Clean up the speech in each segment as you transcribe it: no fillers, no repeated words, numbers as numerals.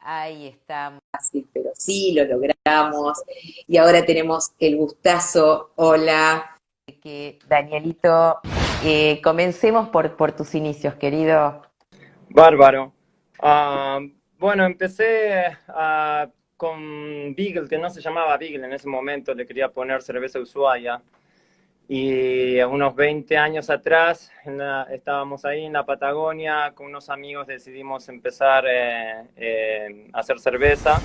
Ahí estamos. Fácil, pero sí, lo logramos. Y ahora tenemos el gustazo. Hola. Que Danielito, comencemos por tus inicios, querido. Bárbaro. Ah, bueno, empecé con Beagle, que no se llamaba Beagle en ese momento, le quería poner cerveza Ushuaia. Y unos 20 años atrás estábamos ahí en la Patagonia, con unos amigos decidimos empezar a hacer cerveza.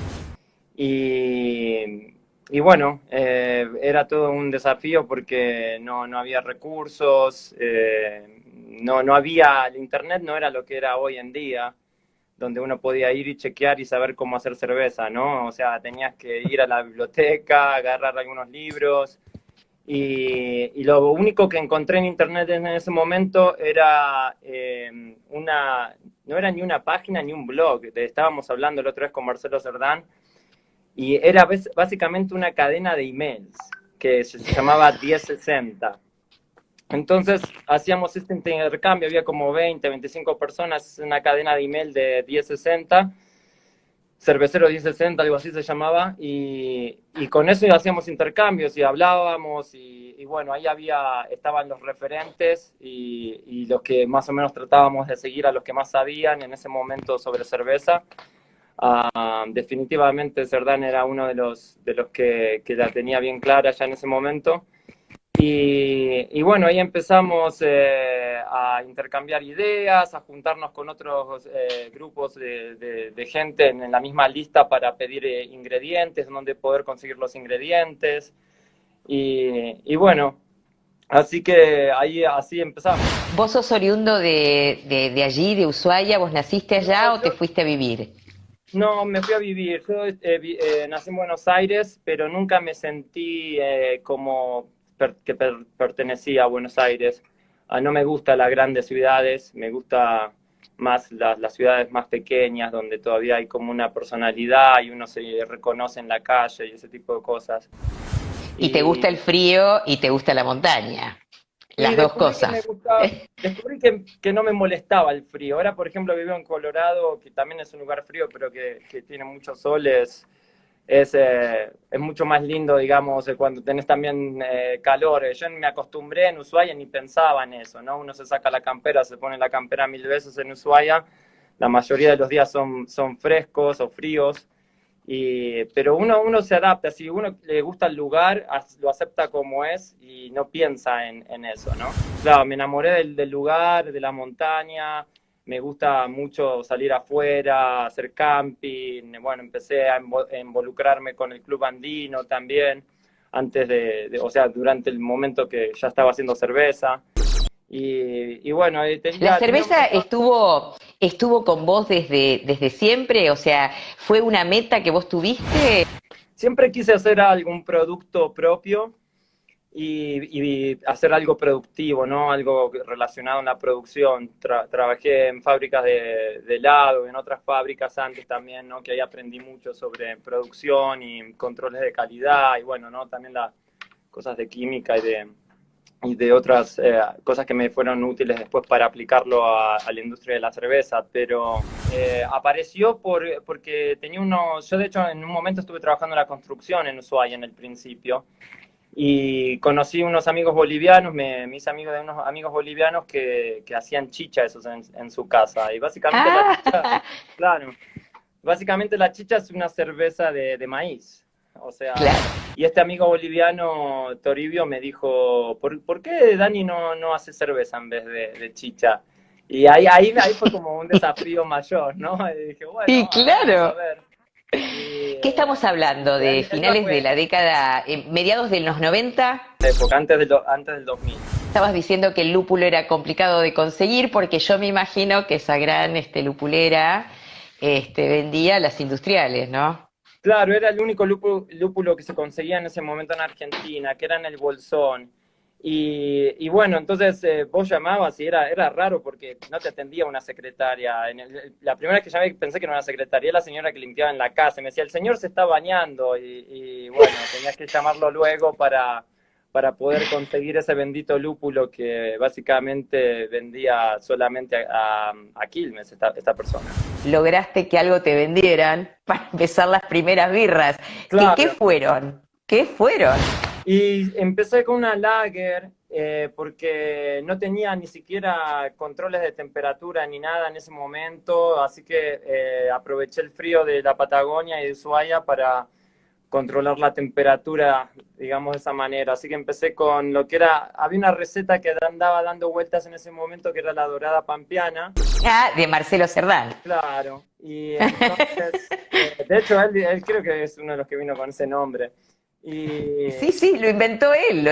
Y, y bueno, era todo un desafío porque no había recursos, no había, el internet no era lo que era hoy en día, donde uno podía ir y chequear y saber cómo hacer cerveza, ¿no? O sea, tenías que ir a la biblioteca, agarrar algunos libros. Y lo único que encontré en internet en ese momento era no era ni una página ni un blog. Estábamos hablando la otra vez con Marcelo Cerdán, y era básicamente una cadena de emails que se llamaba 1060. Entonces hacíamos este intercambio, había como 20, 25 personas en una cadena de email de 1060, Cervecero 1060, algo así se llamaba, y con eso hacíamos intercambios y hablábamos, y bueno, ahí estaban los referentes y los que más o menos tratábamos de seguir a los que más sabían en ese momento sobre cerveza. Definitivamente Cerdán era uno de los que la tenía bien clara ya en ese momento. Y bueno, ahí empezamos a intercambiar ideas, a juntarnos con otros grupos de gente en la misma lista para pedir ingredientes, donde poder conseguir los ingredientes. Y bueno, así que ahí así empezamos. ¿Vos sos oriundo de allí, de Ushuaia? ¿Vos naciste No, allá o te fuiste a vivir? No, me fui a vivir. Yo nací en Buenos Aires, pero nunca me sentí como que pertenecía a Buenos Aires. No me gustan las grandes ciudades, me gusta más las ciudades más pequeñas, donde todavía hay como una personalidad y uno se reconoce en la calle y ese tipo de cosas. Y te gusta Y, el frío y te gusta la montaña. y Las dos descubrí que me cosas. gustaba, descubrí que no me molestaba el frío. Ahora, por ejemplo, vivo en Colorado, que también es un lugar frío, pero que tiene muchos soles. Es mucho más lindo, digamos, cuando tenés también calor. Yo me acostumbré en Ushuaia, ni pensaba en eso, ¿no? Uno se saca la campera, se pone la campera 1000 veces en Ushuaia. La mayoría de los días son frescos o fríos. Pero uno se adapta, si uno le gusta el lugar, lo acepta como es y no piensa en eso, ¿no? Claro, me enamoré del lugar, de la montaña, me gusta mucho salir afuera, hacer camping, bueno, empecé a involucrarme con el club andino también, antes o sea, durante el momento que ya estaba haciendo cerveza. Y bueno, ¿La tenía cerveza estuvo con vos desde siempre? O sea, ¿fue una meta que vos tuviste? siempre quise hacer algún producto propio y hacer algo productivo, ¿no? Algo relacionado en la producción. Trabajé en fábricas de helado, en otras fábricas antes también, ¿no? Que ahí aprendí mucho sobre producción y controles de calidad y bueno, ¿no? También las cosas de química y de otras cosas que me fueron útiles después para aplicarlo a la industria de la cerveza, pero apareció porque tenía yo de hecho en un momento estuve trabajando en la construcción en Ushuaia en el principio, y conocí unos amigos bolivianos, me hice amigo de unos amigos bolivianos que hacían chicha esos en su casa. Y básicamente la chicha, Ah, claro, básicamente la chicha es una cerveza de maíz. O sea, claro. y este amigo boliviano, Toribio, me dijo, ¿por qué Dani no hace cerveza en vez de chicha? Y ahí fue como un desafío mayor, ¿no? Y dije, Sí, bueno, vamos a claro. ver. Y ¿Qué estamos hablando? ¿De él no finales de fue la década, mediados de los 90? época, antes del 2000. Estabas diciendo que el lúpulo era complicado de conseguir porque yo me imagino que esa gran lupulera vendía a las industriales, ¿no? Claro, era el único lúpulo que se conseguía en ese momento en Argentina, que era en el Bolsón. Y bueno, entonces vos llamabas y era raro porque no te atendía una secretaria. La primera vez que llamé pensé que era una secretaria, la señora que limpiaba en la casa. Y me decía, el señor se está bañando. Y bueno, tenías que llamarlo luego para para poder conseguir ese bendito lúpulo que básicamente vendía solamente a Quilmes, esta persona. Lograste que algo te vendieran para empezar las primeras birras. Claro. ¿Qué fueron? ¿Qué fueron? Y empecé con una lager porque no tenía ni siquiera controles de temperatura ni nada en ese momento, así que aproveché el frío de la Patagonia y de Ushuaia para controlar la temperatura, digamos, de esa manera. Así que empecé con lo que era, había una receta que andaba dando vueltas en ese momento, que era la dorada pampeana. Ah, de Marcelo Cerdán. Claro, y entonces, de hecho, él creo que es uno de los que vino con ese nombre. Y Sí, lo inventó él,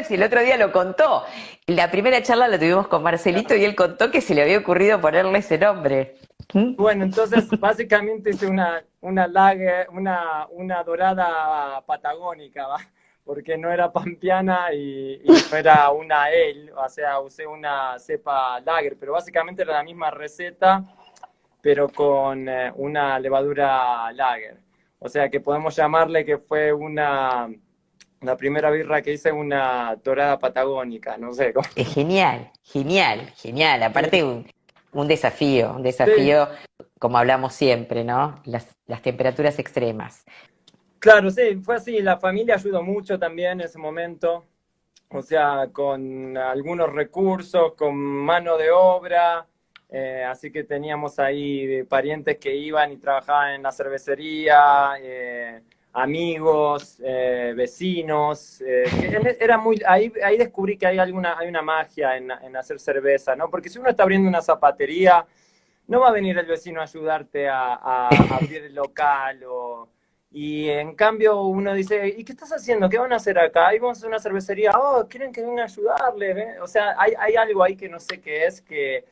si el otro día lo contó. La primera charla la tuvimos con Marcelito y él contó que se le había ocurrido ponerle ese nombre. bueno, entonces básicamente hice una lager, una dorada patagónica, ¿va? Porque no era pampeana y no era una ale, o sea, usé una cepa lager, pero básicamente era la misma receta, pero con una levadura lager. O sea que podemos llamarle que fue la primera birra que hice una dorada patagónica, no sé cómo. Es genial, genial, genial. Aparte un desafío, Sí. como hablamos siempre, ¿no? Las temperaturas extremas. Claro, sí, fue así. La familia ayudó mucho también en ese momento. O sea, con algunos recursos, con mano de obra. Así que teníamos ahí parientes que iban y trabajaban en la cervecería, amigos, vecinos. Era muy, ahí descubrí que hay una magia en hacer cerveza, ¿no? Porque si uno está abriendo una zapatería, no va a venir el vecino a ayudarte a abrir el local y en cambio uno dice, ¿y qué estás haciendo? ¿Qué van a hacer acá? Ahí vamos a hacer una cervecería. Oh, ¿quieren que venga a ayudarles? ¿Eh? O sea, hay algo ahí que no sé qué es, que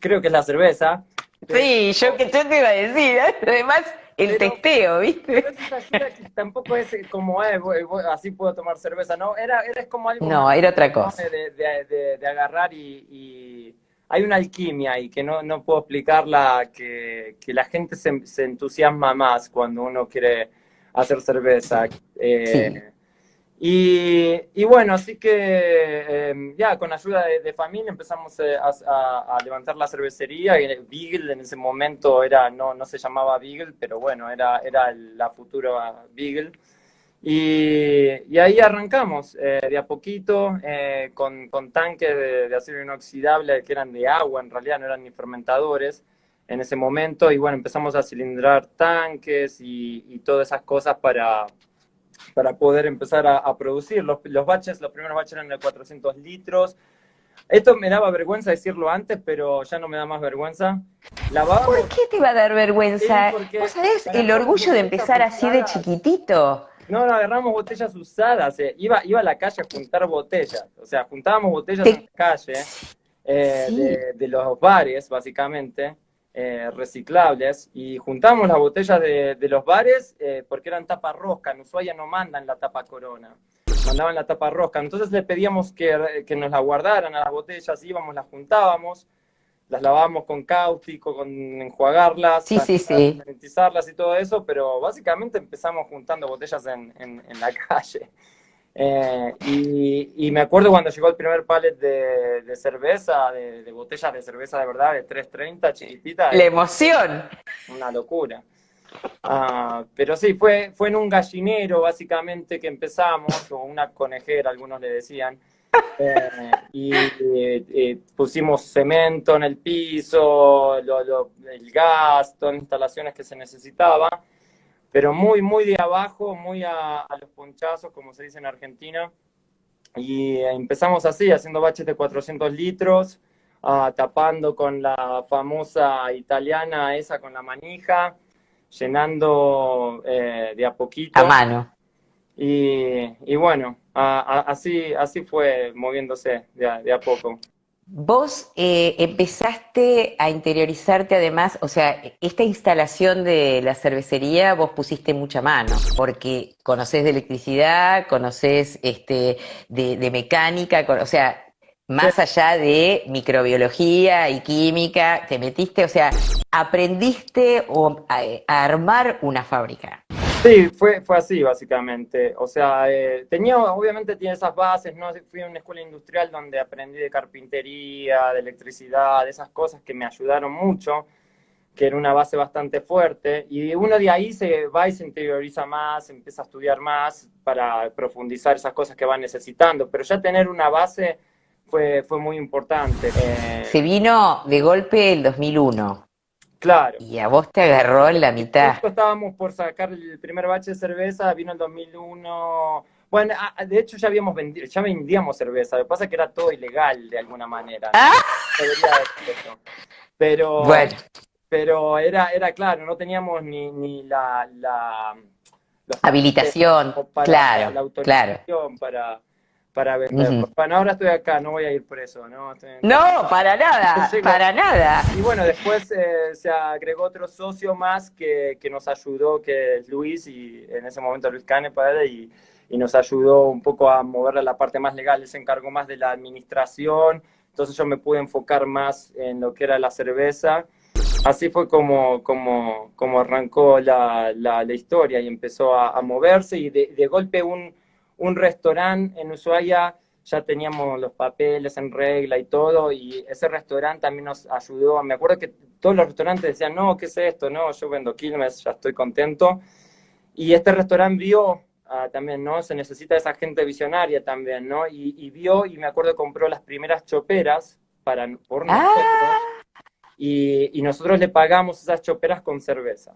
creo que es la cerveza. Sí, yo te iba a decir, ¿eh? Además el testeo, ¿viste? Pero esa ayuda que tampoco es como, así puedo tomar cerveza, ¿no? Era como algo No, más, era otra ¿no? cosa. De agarrar y hay una alquimia ahí que no puedo explicarla, que la gente se entusiasma más cuando uno quiere hacer cerveza. Sí. Y bueno, así que ya con ayuda de familia empezamos a levantar la cervecería. Y Beagle en ese momento no se llamaba Beagle, pero bueno, era la futura Beagle. Y ahí arrancamos de a poquito con tanques de acero inoxidable que eran de agua, en realidad no eran ni fermentadores en ese momento. Y bueno, empezamos a cilindrar tanques y todas esas cosas para poder empezar a producir. Los primeros baches eran de 400 litros. Esto me daba vergüenza decirlo antes, pero ya no me da más vergüenza. ¿Por qué te va a dar vergüenza? Sí, ¿Vos sabés el orgullo de empezar así de chiquitito? No, agarramos botellas usadas. Iba a la calle a juntar botellas. O sea, juntábamos botellas en la calle de los bares, básicamente. Reciclables, y juntamos las botellas de los bares porque eran tapa rosca. En Ushuaia no mandan la tapa Corona, mandaban la tapa rosca. Entonces le pedíamos que nos la guardaran a las botellas, íbamos, las juntábamos, las lavábamos con cáustico, con enjuagarlas, sanitizarlas y todo eso, pero básicamente empezamos juntando botellas en la calle. Y me acuerdo cuando llegó el primer pallet de cerveza, de botellas de cerveza de verdad, de 330, chiquitita. La emoción. Una locura. Pero sí, fue en un gallinero básicamente que empezamos, o una conejera, algunos le decían. Y pusimos cemento en el piso, el gas, todas las instalaciones que se necesitaba, pero muy, muy de abajo, muy a los ponchazos, como se dice en Argentina. Y empezamos así, haciendo baches de 400 litros, tapando con la famosa italiana esa con la manija, llenando de a poquito. A mano. Y bueno, así fue moviéndose de a poco. Vos empezaste a interiorizarte además, o sea, esta instalación de la cervecería vos pusiste mucha mano, porque conocés de electricidad, conocés de mecánica, o sea, más allá de microbiología y química, te metiste, o sea, aprendiste a armar una fábrica. Sí, fue así básicamente. O sea, obviamente tiene esas bases, ¿no? Fui a una escuela industrial donde aprendí de carpintería, de electricidad, de esas cosas que me ayudaron mucho, que era una base bastante fuerte. Y uno de ahí se va y se interioriza más, empieza a estudiar más para profundizar esas cosas que va necesitando. Pero ya tener una base fue muy importante. Se vino de golpe el 2001 Claro. y a vos te agarró en la Y mitad. justo estábamos por sacar el primer bache de cerveza, vino el 2001. Bueno, de hecho ya habíamos vendido, ya vendíamos cerveza, lo que pasa es que era todo ilegal de alguna manera, ¿no? ¡Ah! Debería decir eso. Pero, Bueno, pero era claro, no teníamos ni los papeles habilitación, o para claro, la claro. autorización para venderlo. Ujú. Bueno, ahora estoy acá, no voy a ir preso, ¿no? Estoy en casa. No, para nada, Llego. para nada. Y bueno, después se agregó otro socio más que nos ayudó, que es Luis, y en ese momento Luis Canepa, y nos ayudó un poco a mover la parte más legal. Él se encargó más de la administración, entonces yo me pude enfocar más en lo que era la cerveza. Así fue como arrancó la historia y empezó a moverse, y de golpe un restaurante en Ushuaia ya teníamos los papeles en regla y todo, y ese restaurante también nos ayudó. Me acuerdo que todos los restaurantes decían, no, ¿qué es esto? No, yo vendo Quilmes, ya estoy contento. Y este restaurante vio también, ¿no? Se necesita esa gente visionaria también, ¿no? Y vio, y me acuerdo compró las primeras choperas por nosotros, Ah, y nosotros le pagamos esas choperas con cerveza.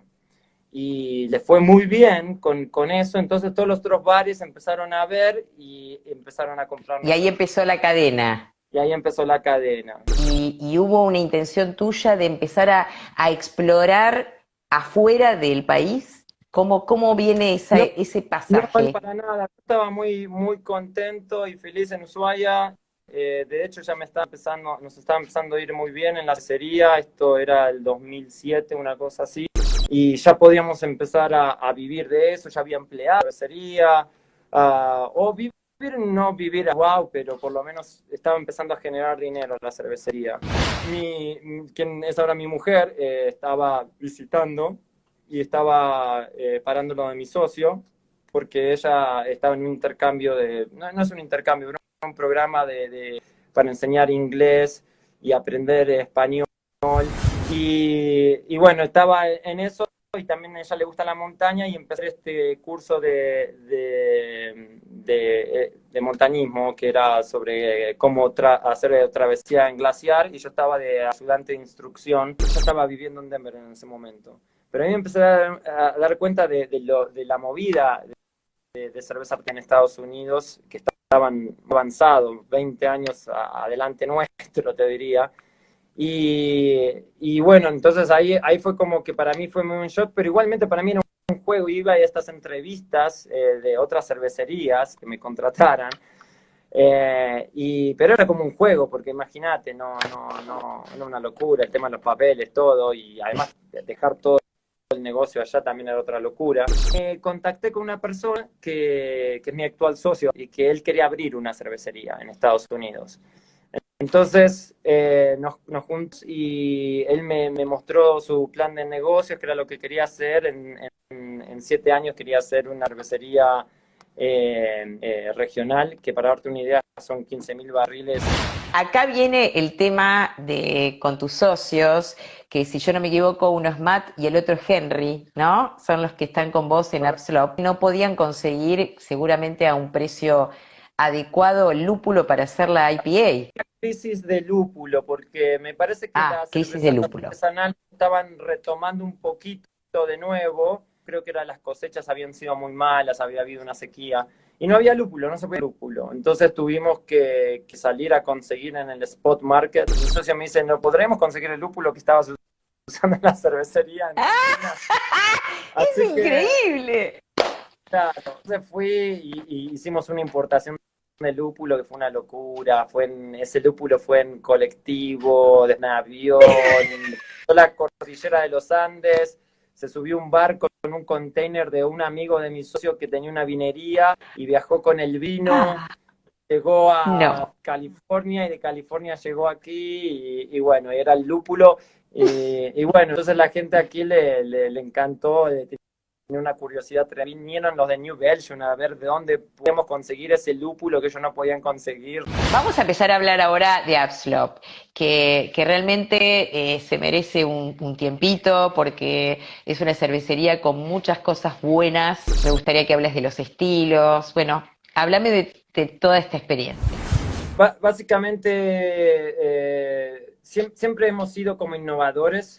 Y le fue muy bien con eso, entonces todos los otros bares empezaron a ver y empezaron a y comprarnos ahí cerveza. empezó la cadena. Y ahí empezó la cadena. Y hubo una intención tuya de empezar a explorar afuera del país. ¿Cómo viene No, ese no, pasaje? para nada. Estaba muy contento y feliz en Ushuaia. De hecho, nos estaba empezando a ir muy bien en la cervecería. Esto era el 2007, una cosa así. Y ya podíamos empezar a vivir de eso. Ya había empleado la cervecería. O vivir, no vivir a wow, pero por lo menos estaba empezando a generar dinero la cervecería. Quien es ahora mi mujer, estaba visitando y estaba parándolo de mi socio, porque ella estaba en un intercambio no es un intercambio, pero es un programa para enseñar inglés y aprender español. Y bueno, estaba en eso, y también a ella le gusta la montaña, y empecé este curso de montañismo, que era sobre cómo hacer travesía en glaciar, y yo estaba de ayudante de instrucción. Yo estaba viviendo en Denver en ese momento. Pero a mí me empecé a dar cuenta de la movida de cerveza en Estados Unidos, que estaban avanzados, 20 años adelante nuestro, te diría. Y bueno, entonces ahí fue como que para mí fue muy un shock, pero igualmente para mí era un juego. Iba a estas entrevistas de otras cervecerías que me contrataran, pero era como un juego, porque imagínate, no una locura, el tema de los papeles, todo, y además dejar todo el negocio allá también era otra locura. Contacté con una persona que es mi actual socio, y que él quería abrir una cervecería en Estados Unidos. Entonces nos juntamos, y él me mostró su plan de negocios, que era lo que quería hacer. En 7 años quería hacer una cervecería regional, que para darte una idea son 15.000 barriles. Acá viene el tema con tus socios, que si yo no me equivoco, uno es Matt y el otro es Henry, ¿no? Son los que están con vos en Upslop. No podían conseguir seguramente a un precio adecuado el lúpulo para hacer la IPA. Crisis de lúpulo, porque me parece que Ah, las crisis de cervezas lúpulo. artesanales estaban retomando un poquito de nuevo. Creo que las cosechas habían sido muy malas, había habido una sequía, y no había lúpulo, no se podía lúpulo. Entonces tuvimos que salir a conseguir en el spot market. Mi socio me dice, ¿no podremos conseguir el lúpulo que estabas usando en la cervecería en Argentina? ¡Es Así que, increíble! claro, entonces fui y hicimos una importación de lúpulo que fue una locura. Ese lúpulo fue en colectivo, en avión, toda la cordillera de los Andes. Se subió un barco con un container de un amigo de mi socio que tenía una vinería, y viajó con el vino, Ah, llegó a no. California, y de California llegó aquí, y bueno, era el lúpulo. Y bueno, entonces la gente aquí le encantó. una curiosidad, vinieron los de New Belgium a ver de dónde podemos conseguir ese lúpulo que ellos no podían conseguir. Vamos a empezar a hablar ahora de Absolop, que realmente se merece un tiempito porque es una cervecería con muchas cosas buenas. Me gustaría que hables de los estilos. Bueno, háblame de toda esta experiencia. Básicamente, siempre hemos sido como innovadores.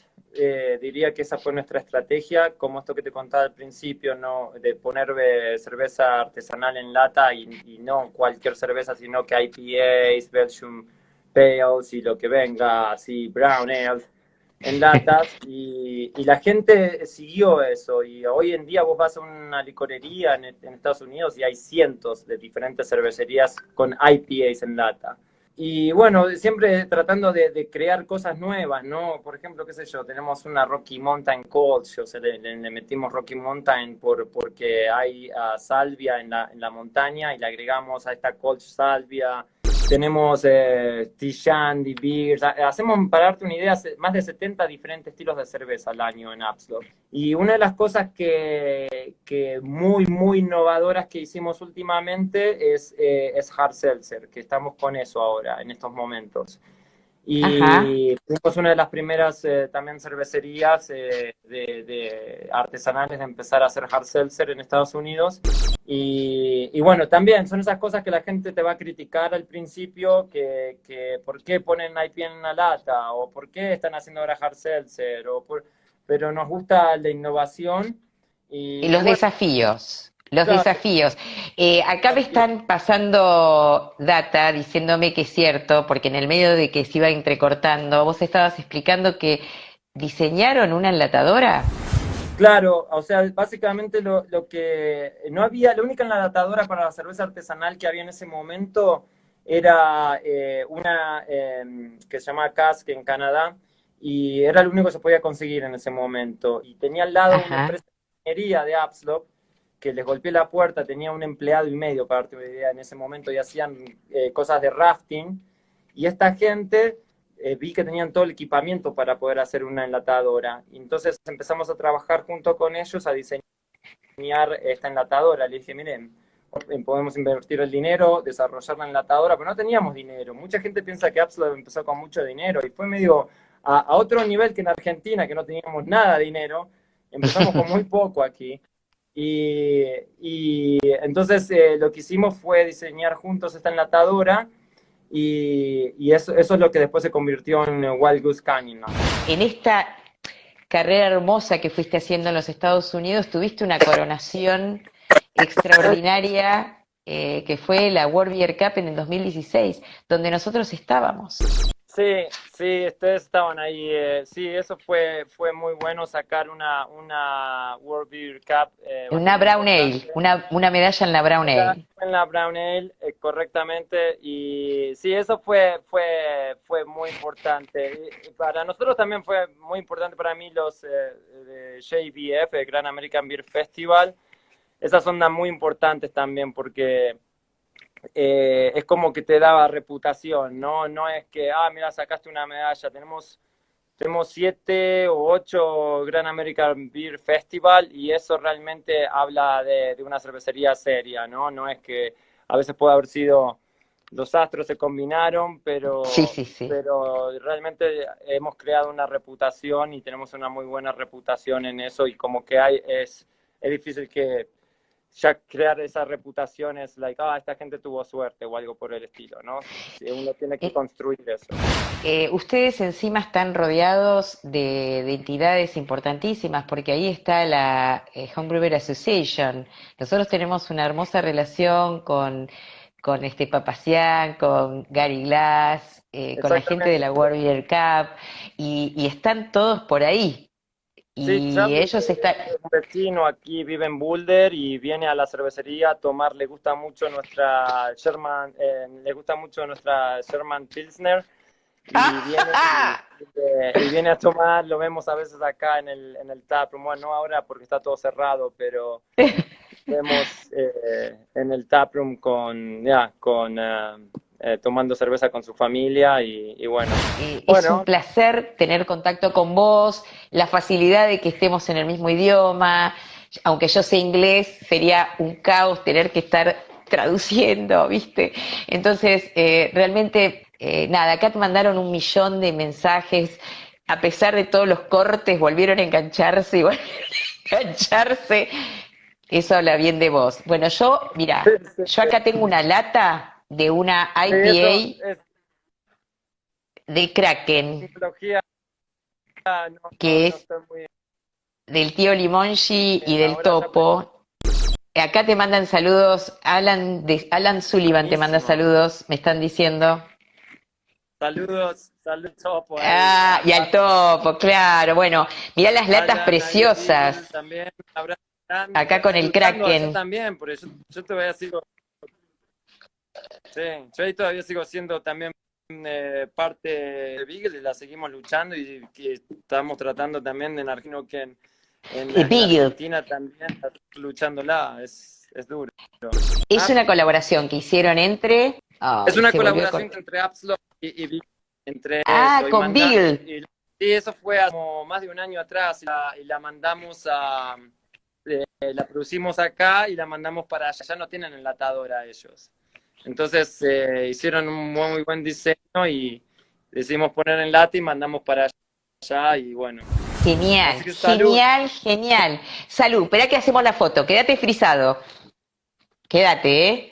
Diría que esa fue nuestra estrategia, como esto que te contaba al principio, ¿no? De poner cerveza artesanal en lata y no cualquier cerveza, sino que IPAs, Belgium Pales y lo que venga, así Brown Ales en latas, y la gente siguió eso, y hoy en día vos vas a una licorería en Estados Unidos y hay cientos de diferentes cervecerías con IPAs en lata. Y bueno, siempre tratando de crear cosas nuevas, ¿no? Por ejemplo, qué sé yo, tenemos una Rocky Mountain Colts, o sea, le metimos Rocky Mountain porque hay salvia en la montaña y le agregamos a esta Colts salvia. Tenemos T-Shandy, Beers, hacemos, para darte una idea, más de 70 diferentes estilos de cerveza al año en Absolop. Y una de las cosas que muy innovadoras que hicimos últimamente es Hard Seltzer, que estamos con eso ahora, en estos momentos. Ajá. Y fuimos una de las primeras también cervecerías artesanales de empezar a hacer hard seltzer en Estados Unidos. Y bueno, también son esas cosas que la gente te va a criticar al principio, que por qué ponen IPA en una lata, o por qué están haciendo ahora hard seltzer, pero nos gusta la innovación. Y Y los bueno, desafíos, los claro, desafíos. Acá me están pasando data diciéndome que es cierto, porque en el medio de que se iba entrecortando, vos estabas explicando que diseñaron una enlatadora. claro, o sea, básicamente lo que no había, la única enlatadora para la cerveza artesanal que había en ese momento era una que se llama Cask en Canadá, y era lo único que se podía conseguir en ese momento. Y tenía al lado una Ajá. empresa de ingeniería de Absolop que les golpeé la puerta, tenía un empleado y medio, para darte una idea, en ese momento, y hacían cosas de rafting. Y esta gente vi que tenían todo el equipamiento para poder hacer una enlatadora. Y entonces empezamos a trabajar junto con ellos a diseñar esta enlatadora. Le dije, miren, podemos invertir el dinero, desarrollar la enlatadora, pero no teníamos dinero. Mucha gente piensa que Absolut empezó con mucho dinero y fue medio a otro nivel que en Argentina, que no teníamos nada de dinero. Empezamos con muy poco aquí. Y entonces lo que hicimos fue diseñar juntos esta enlatadora, y eso es lo que después se convirtió en Wild Goose Canyon, ¿no? En esta carrera hermosa que fuiste haciendo en los Estados Unidos, tuviste una coronación extraordinaria que fue la World Beer Cup en el 2016, donde nosotros estábamos. Sí, sí, ustedes estaban ahí. Sí, eso fue muy bueno, sacar una World Beer Cup Una bastante Brown Ale, importante. una medalla en la Brown Ale. En la Brown Ale, correctamente. Y sí, eso fue muy importante. Y para nosotros también fue muy importante, para mí, los de JBF, el Grand American Beer Festival. Esas son muy importantes también porque es como que te daba reputación, ¿no? No es que, mira, sacaste una medalla. Tenemos 7 u 8 Grand American Beer Festival, y eso realmente habla de una cervecería seria, ¿no? No es que a veces puede haber sido los astros se combinaron, Sí, sí, sí. pero realmente hemos creado una reputación y tenemos una muy buena reputación en eso, y como que es difícil que ya crear esa reputación es like, esta gente tuvo suerte o algo por el estilo, ¿no? Uno tiene que Eh, construir eso. Ustedes encima están rodeados de entidades importantísimas, porque ahí está la Home Brewer Association. Nosotros tenemos una hermosa relación con este Papacián, con Gary Glass, con la gente de Exactamente. la World Beer Cup, y están todos por ahí. Sí, Y Charlie ellos están... es un vecino aquí, vive en Boulder y viene a la cervecería a tomar. Le gusta mucho nuestra Sherman Pilsner, y viene a tomar. Lo vemos a veces acá en el taproom. Bueno, no ahora porque está todo cerrado, pero vemos en el taproom tomando cerveza con su familia, y bueno. Es un Bueno, placer tener contacto con vos, la facilidad de que estemos en el mismo idioma. aunque yo sé inglés, sería un caos tener que estar traduciendo, ¿viste? Entonces, realmente, nada, acá te mandaron 1 millón de mensajes, a pesar de todos los cortes, volvieron a engancharse y volvieron a engancharse. Eso habla bien de vos. Bueno, yo, mira, yo acá tengo una lata de una Eso IPA es de Kraken, tecnología, que no es estoy muy del tío Limongi y bien. del Ahora ya Topo. Acá te mandan saludos, Alan Sullivan te manda buenísimo. saludos, me están diciendo. Saludos Topo ahí, Ah, a y al Pablo, Topo, claro. Bueno, mirá las latas Alan, ahí Bill preciosas, también, un abrazo grande, te acá voy a con ir el luchando allá Kraken. también, porque yo todavía sigo, sí, yo ahí todavía sigo siendo también parte de Beagle y la seguimos luchando y que estamos tratando también en Argentina que De en Beagle. Argentina también luchándola, es duro. Es Ah, una colaboración que hicieron entre. es Ay, una se volvió a colaboración cortar. entre Upslot y Beagle, entre Ah, eso, con Beagle. sí, eso fue como más de un año atrás y la mandamos la producimos acá y la mandamos para allá, ya no tienen enlatadora ellos. Entonces hicieron un muy buen diseño y decidimos poner en lata y mandamos para allá y bueno. Genial, Así que salud. genial, genial. Salud, espera que hacemos la foto. Quédate frisado. Quédate, ¿eh?